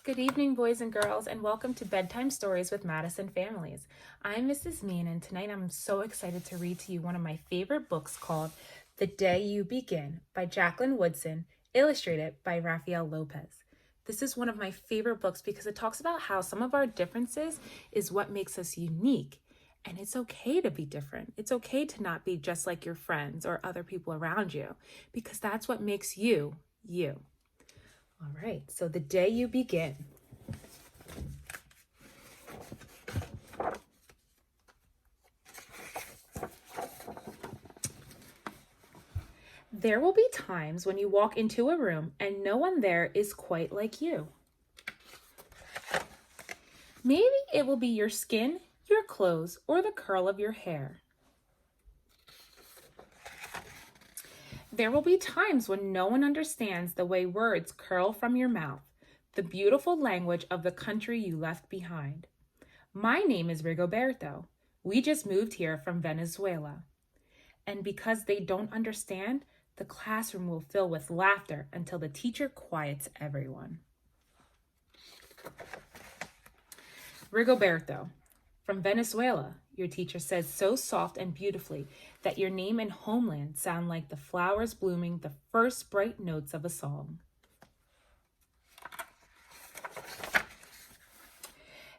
Good evening, boys and girls, and welcome to Bedtime Stories with Madison Families. I'm Mrs. Meehan, and tonight I'm so excited to read to you one of my favorite books called The Day You Begin by Jacqueline Woodson, illustrated by Rafael Lopez. This is one of my favorite books because it talks about how some of our differences is what makes us unique. And it's okay to be different. It's okay to not be just like your friends or other people around you, because that's what makes you, you. All right, so the day you begin. There will be times when you walk into a room and no one there is quite like you. Maybe it will be your skin, your clothes, or the curl of your hair. There will be times when no one understands the way words curl from your mouth, the beautiful language of the country you left behind. My name is Rigoberto. We just moved here from Venezuela. And because they don't understand, the classroom will fill with laughter until the teacher quiets everyone. Rigoberto. From Venezuela, your teacher says so soft and beautifully that your name and homeland sound like the flowers blooming the first bright notes of a song.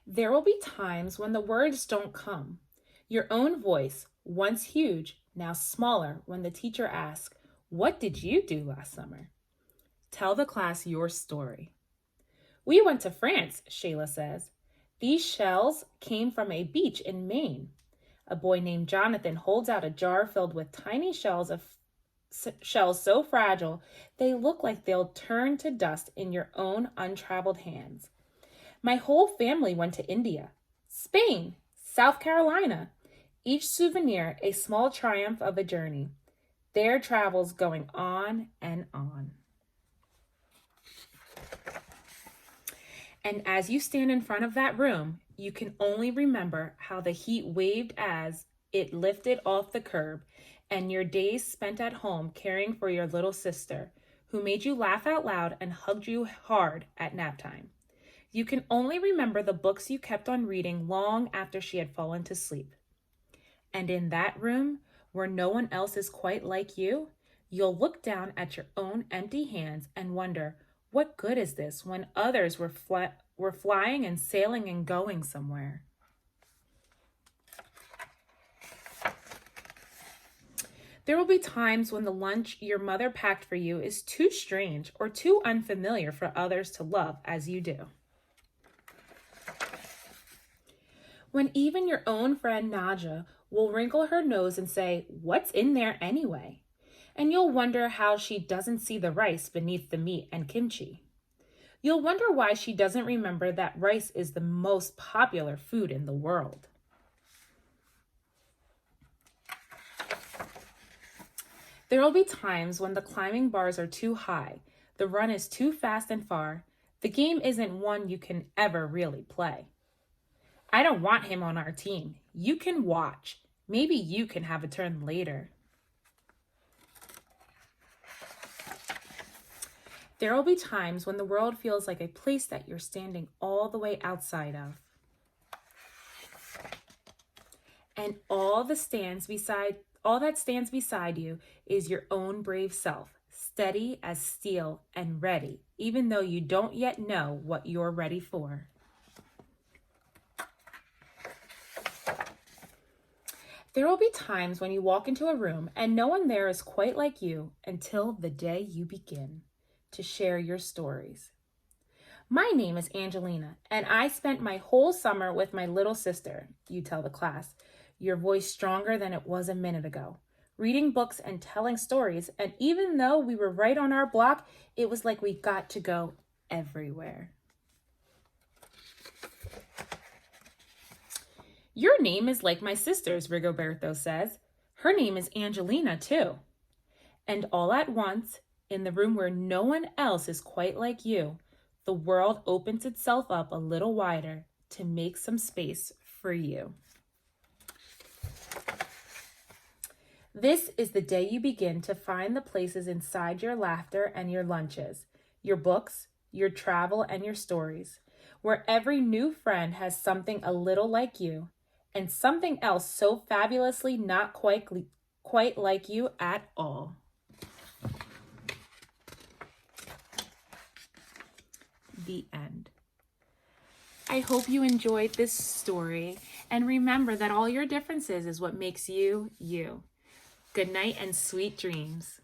There will be times when the words don't come. Your own voice, once huge, now smaller when the teacher asks, "What did you do last summer?" Tell the class your story. We went to France, Shayla says. These shells came from a beach in Maine. A boy named Jonathan holds out a jar filled with tiny shells so fragile they look like they'll turn to dust in your own untraveled hands. My whole family went to India, Spain, South Carolina, each souvenir a small triumph of a journey. Their travels going on and on. And as you stand in front of that room, you can only remember how the heat waved as it lifted off the curb, and your days spent at home caring for your little sister, who made you laugh out loud and hugged you hard at nap time. You can only remember the books you kept on reading long after she had fallen to sleep. And in that room, where no one else is quite like you, you'll look down at your own empty hands and wonder, what good is this when others were flying and sailing and going somewhere? There will be times when the lunch your mother packed for you is too strange or too unfamiliar for others to love as you do. When even your own friend Naja will wrinkle her nose and say, "What's in there anyway?" And you'll wonder how she doesn't see the rice beneath the meat and kimchi. You'll wonder why she doesn't remember that rice is the most popular food in the world. There will be times when the climbing bars are too high, the run is too fast and far, the game isn't one you can ever really play. I don't want him on our team. You can watch. Maybe you can have a turn later. There will be times when the world feels like a place that you're standing all the way outside of. And all that stands beside you is your own brave self, steady as steel and ready, even though you don't yet know what you're ready for. There will be times when you walk into a room and no one there is quite like you until the day you begin to share your stories. My name is Angelina, and I spent my whole summer with my little sister, you tell the class, your voice stronger than it was a minute ago, reading books and telling stories, and even though we were right on our block, it was like we got to go everywhere. Your name is like my sister's, Rigoberto says. Her name is Angelina, too. And all at once, in the room where no one else is quite like you, the world opens itself up a little wider to make some space for you. This is the day you begin to find the places inside your laughter and your lunches, your books, your travel, and your stories, where every new friend has something a little like you and something else so fabulously not quite like you at all. The end. I hope you enjoyed this story, and remember that all your differences is what makes you, you. Good night and sweet dreams.